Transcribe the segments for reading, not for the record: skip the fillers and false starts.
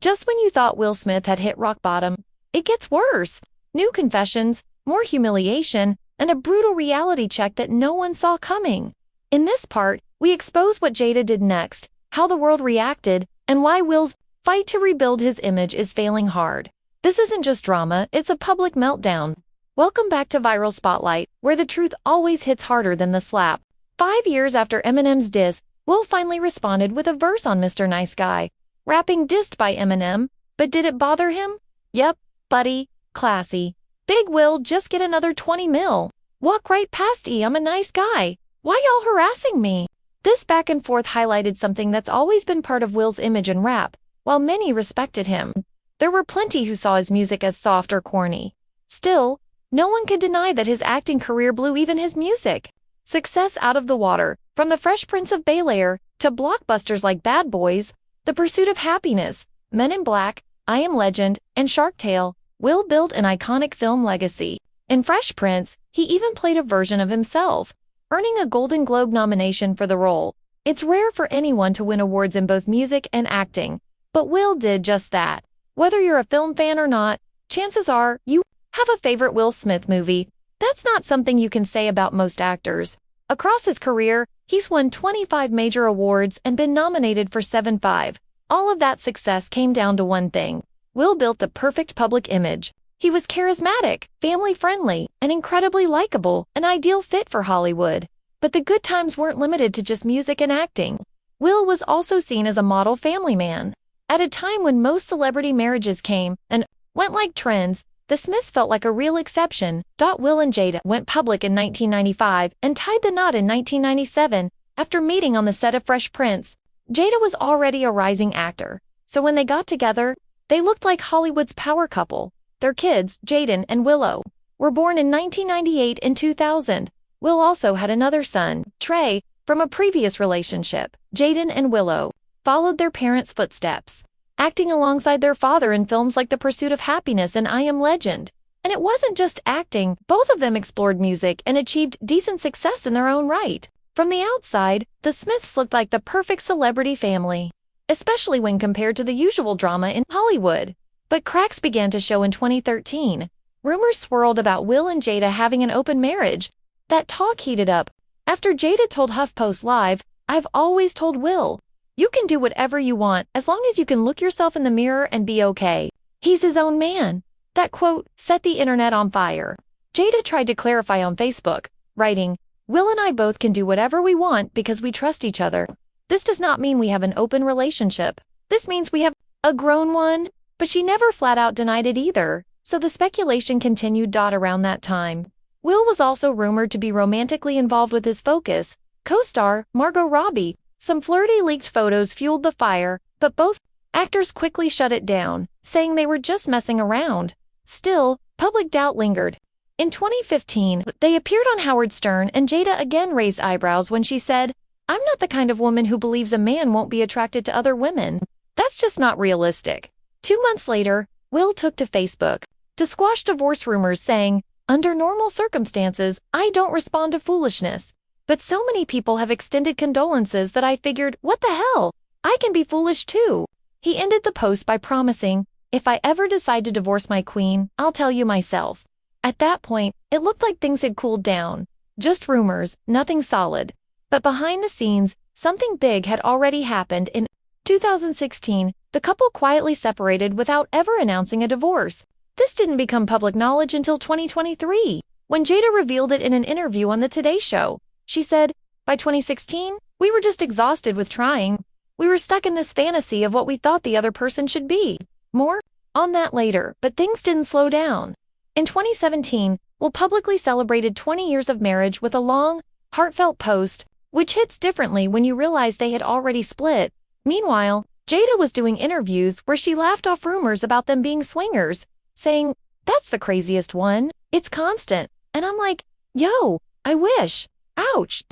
Just when you thought Will Smith had hit rock bottom, it gets worse. New confessions, more humiliation, and a brutal reality check that no one saw coming. In this part, we expose what Jada did next, how the world reacted, and why Will's fight to rebuild his image is failing hard. This isn't just drama, it's a public meltdown. Welcome back to Viral Spotlight, where the truth always hits harder than the slap. 5 years after Eminem's diss, Will finally responded with a verse on Mr. Nice Guy. Rapping dissed by Eminem, but did it bother him? Yep, buddy, classy. Big Will just get another 20 mil. Walk right past I'm a nice guy. Why y'all harassing me? This back and forth highlighted something that's always been part of Will's image in rap. While many respected him, there were plenty who saw his music as soft or corny. Still, no one could deny that his acting career blew even his music. Success out of the water, from The Fresh Prince of Bel-Air to blockbusters like Bad Boys, The Pursuit of Happiness, Men in Black, I Am Legend, and Shark Tale, Will built an iconic film legacy. In Fresh Prince, he even played a version of himself, earning a Golden Globe nomination for the role. It's rare for anyone to win awards in both music and acting, but Will did just that. Whether you're a film fan or not, chances are you have a favorite Will Smith movie. That's not something you can say about most actors. Across his career, he's won 25 major awards and been nominated for 75. All of that success came down to one thing. Will built the perfect public image. He was charismatic, family-friendly, and incredibly likable, an ideal fit for Hollywood. But the good times weren't limited to just music and acting. Will was also seen as a model family man. At a time when most celebrity marriages came and went like trends, the Smiths felt like a real exception. Will and Jada went public in 1995 and tied the knot in 1997 after meeting on the set of Fresh Prince. Jada was already a rising actor, so when they got together, they looked like Hollywood's power couple. Their kids, Jaden and Willow, were born in 1998 and 2000. Will also had another son, Trey, from a previous relationship. Jaden and Willow followed their parents' footsteps, acting alongside their father in films like The Pursuit of Happiness and I Am Legend. And it wasn't just acting, both of them explored music and achieved decent success in their own right. From the outside, the Smiths looked like the perfect celebrity family, especially when compared to the usual drama in Hollywood. But cracks began to show in 2013. Rumors swirled about Will and Jada having an open marriage. That talk heated up after Jada told HuffPost Live, "I've always told Will, you can do whatever you want as long as you can look yourself in the mirror and be okay. He's his own man." That quote set the internet on fire. Jada tried to clarify on Facebook, writing, "Will and I both can do whatever we want because we trust each other. This does not mean we have an open relationship. This means we have a grown one." But she never flat out denied it either, so the speculation continued. Around that time, Will was also rumored to be romantically involved with his Focus co-star, Margot Robbie. Some flirty leaked photos fueled the fire, but both actors quickly shut it down, saying they were just messing around. Still, public doubt lingered. In 2015, they appeared on Howard Stern, and Jada again raised eyebrows when she said, "I'm not the kind of woman who believes a man won't be attracted to other women. That's just not realistic." 2 months later, Will took to Facebook to squash divorce rumors, saying, "Under normal circumstances, I don't respond to foolishness. But so many people have extended condolences that I figured, what the hell? I can be foolish too." He ended the post by promising, "If I ever decide to divorce my queen, I'll tell you myself." At that point, it looked like things had cooled down. Just rumors, nothing solid. But behind the scenes, something big had already happened. In 2016, the couple quietly separated without ever announcing a divorce. This didn't become public knowledge until 2023, when Jada revealed it in an interview on The Today Show. She said, "By 2016, we were just exhausted with trying. We were stuck in this fantasy of what we thought the other person should be." More on that later, but things didn't slow down. In 2017, Will publicly celebrated 20 years of marriage with a long, heartfelt post, which hits differently when you realize they had already split. Meanwhile, Jada was doing interviews where she laughed off rumors about them being swingers, saying, "That's the craziest one. It's constant." And I'm like, yo, I wish. Ouch.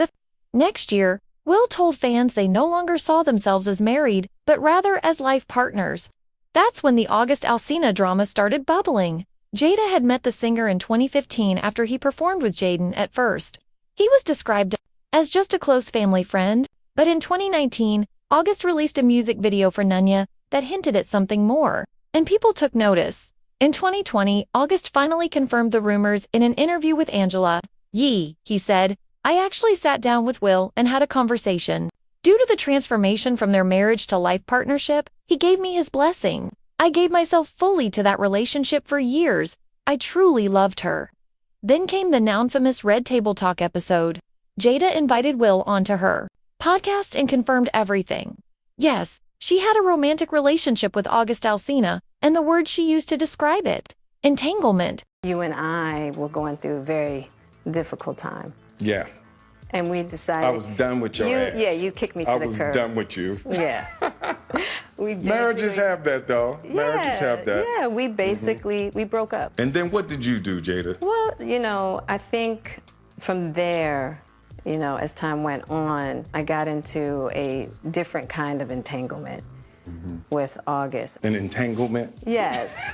Next year, Will told fans they no longer saw themselves as married, but rather as life partners. That's when the August Alsina drama started bubbling. Jada had met the singer in 2015 after he performed with Jaden. At first, he was described as just a close family friend, but in 2019, August released a music video for Nunya, that hinted at something more. And people took notice. In 2020, August finally confirmed the rumors in an interview with Angela Yee. He said, "I actually sat down with Will and had a conversation. Due to the transformation from their marriage to life partnership, he gave me his blessing. I gave myself fully to that relationship for years. I truly loved her." Then came the now-infamous Red Table Talk episode. Jada invited Will onto her podcast and confirmed everything. Yes, she had a romantic relationship with August Alsina, and the word she used to describe it: entanglement. You and I were going through a very difficult time. Yeah. And we decided... I was done with your ass. Yeah, you kicked me to the curb. I was done with you. Yeah. Marriages have that, though. Marriages have that. Yeah, we basically, we broke up. And then what did you do, Jada? Well, you know, I think from there, you know, as time went on, I got into a different kind of entanglement with August. An entanglement? Yes.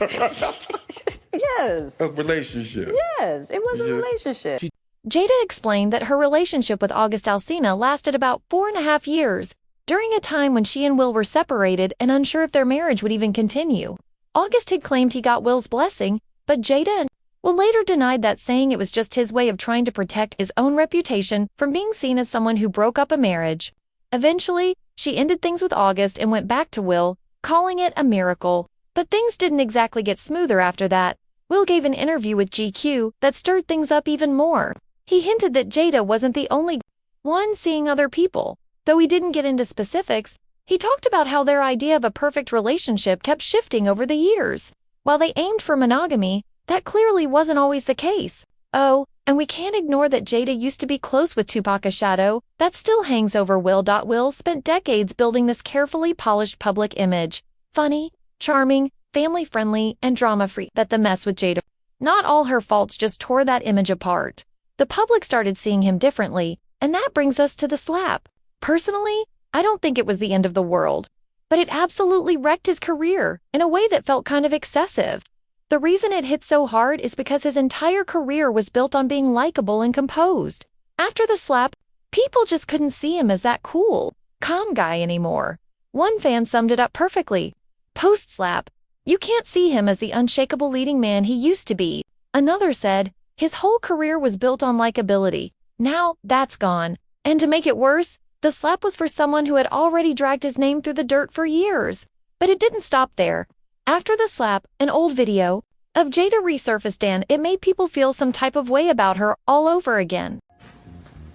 Yes. A relationship? Yes, it was a relationship. Jada explained that her relationship with August Alsina lasted about 4.5 years, during a time when she and Will were separated and unsure if their marriage would even continue. August had claimed he got Will's blessing, but Jada and Will later denied that, saying it was just his way of trying to protect his own reputation from being seen as someone who broke up a marriage. Eventually, she ended things with August and went back to Will, calling it a miracle. But things didn't exactly get smoother after that. Will gave an interview with GQ that stirred things up even more. He hinted that Jada wasn't the only one seeing other people. Though he didn't get into specifics, he talked about how their idea of a perfect relationship kept shifting over the years. While they aimed for monogamy, that clearly wasn't always the case. Oh, and we can't ignore that Jada used to be close with Tupac, a shadow that still hangs over Will. Will spent decades building this carefully polished public image. Funny, charming, family-friendly, and drama-free. But the mess with Jada, not all her faults, just tore that image apart. The public started seeing him differently, and that brings us to the slap. Personally, I don't think it was the end of the world, but it absolutely wrecked his career in a way that felt kind of excessive. The reason it hit so hard is because his entire career was built on being likable and composed. After the slap, people just couldn't see him as that cool, calm guy anymore. One fan summed it up perfectly. Post-slap, you can't see him as the unshakable leading man he used to be. Another said, his whole career was built on likability. Now, that's gone. And to make it worse, the slap was for someone who had already dragged his name through the dirt for years. But it didn't stop there. After the slap, an old video of Jada resurfaced, and it made people feel some type of way about her all over again.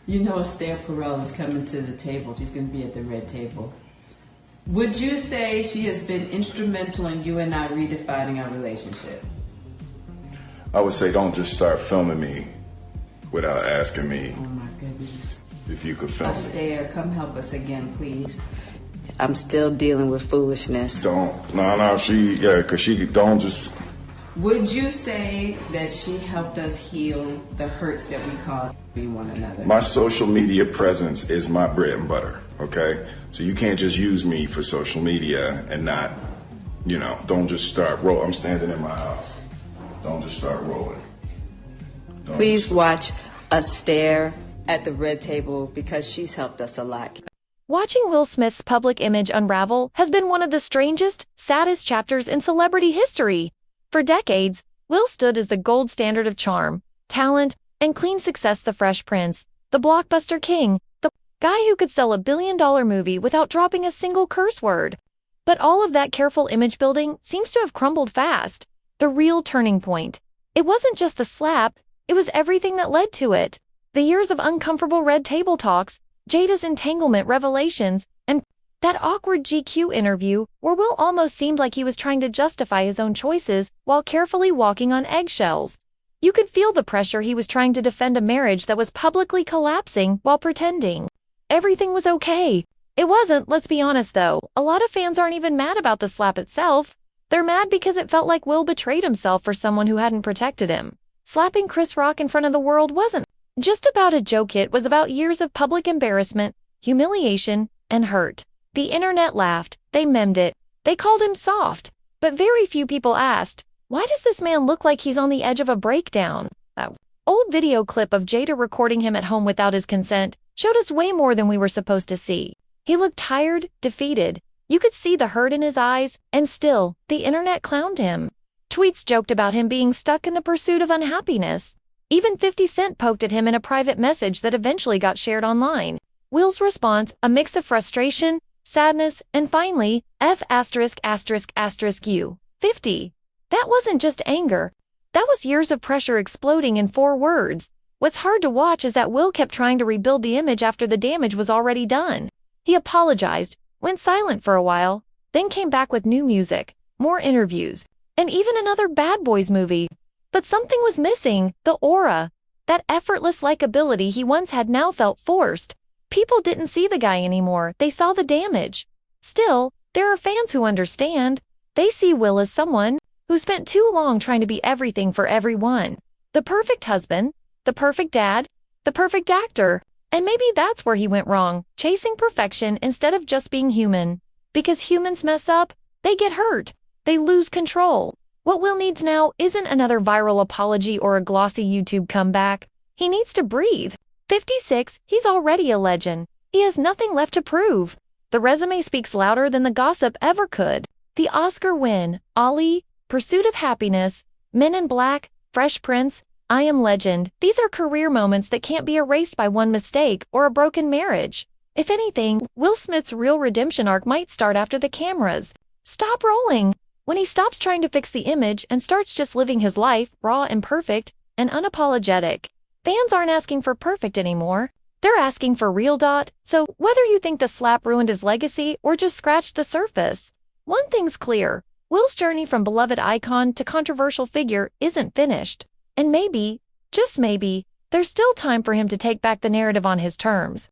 You know Esther Perel is coming to the table. She's going to be at the red table. Would you say she has been instrumental in you and I redefining our relationship? I would say don't just start filming me without asking me Oh my goodness. if you could film me. Esther, come help us again, please. I'm still dealing with foolishness. Because she don't just... Would you say that she helped us heal the hurts that we caused one another? My social media presence is my bread and butter, okay? So you can't just use me for social media and not, don't just start rolling. I'm standing in my house. Don't just start rolling. Please watch us stare at the red table because she's helped us a lot. Watching Will Smith's public image unravel has been one of the strangest, saddest chapters in celebrity history. For decades, Will stood as the gold standard of charm, talent, and clean success: the Fresh Prince, the blockbuster king, the guy who could sell $1 billion movie without dropping a single curse word. But all of that careful image building seems to have crumbled fast. The real turning point. It wasn't just the slap, it was everything that led to it. The years of uncomfortable red table talks, Jada's entanglement revelations, and that awkward GQ interview where Will almost seemed like he was trying to justify his own choices while carefully walking on eggshells. You could feel the pressure. He was trying to defend a marriage that was publicly collapsing while pretending everything was okay. It wasn't, let's be honest though. A lot of fans aren't even mad about the slap itself. They're mad because it felt like Will betrayed himself for someone who hadn't protected him. Slapping Chris Rock in front of the world wasn't just about a joke. It was about years of public embarrassment, humiliation, and hurt. The internet laughed, they memed it, they called him soft. But very few people asked, why does this man look like he's on the edge of a breakdown? That old video clip of Jada recording him at home without his consent showed us way more than we were supposed to see. He looked tired, defeated, You could see the hurt in his eyes, and still, the internet clowned him. Tweets joked about him being stuck in the pursuit of unhappiness. Even 50 Cent poked at him in a private message that eventually got shared online. Will's response, a mix of frustration, sadness, and finally, F*******U. 50. That wasn't just anger. That was years of pressure exploding in 4 words. What's hard to watch is that Will kept trying to rebuild the image after the damage was already done. He apologized, went silent for a while, then came back with new music, more interviews, and even another Bad Boys movie. But something was missing, the aura. That effortless likability he once had now felt forced. People didn't see the guy anymore, they saw the damage. Still, there are fans who understand. They see Will as someone who spent too long trying to be everything for everyone. The perfect husband, the perfect dad, the perfect actor. And maybe that's where he went wrong, chasing perfection instead of just being human. Because humans mess up, they get hurt, they lose control. What Will needs now isn't another viral apology or a glossy YouTube comeback. He needs to breathe. 56, he's already a legend. He has nothing left to prove. The resume speaks louder than the gossip ever could. The Oscar win, Ollie, Pursuit of Happiness, Men in Black, Fresh Prince, I Am Legend. These are career moments that can't be erased by one mistake or a broken marriage. If anything, Will Smith's real redemption arc might start after the cameras stop rolling. When he stops trying to fix the image and starts just living his life, raw and perfect, and unapologetic. Fans aren't asking for perfect anymore. They're asking for real. So, whether you think the slap ruined his legacy or just scratched the surface, one thing's clear. Will's journey from beloved icon to controversial figure isn't finished. And maybe, just maybe, there's still time for him to take back the narrative on his terms.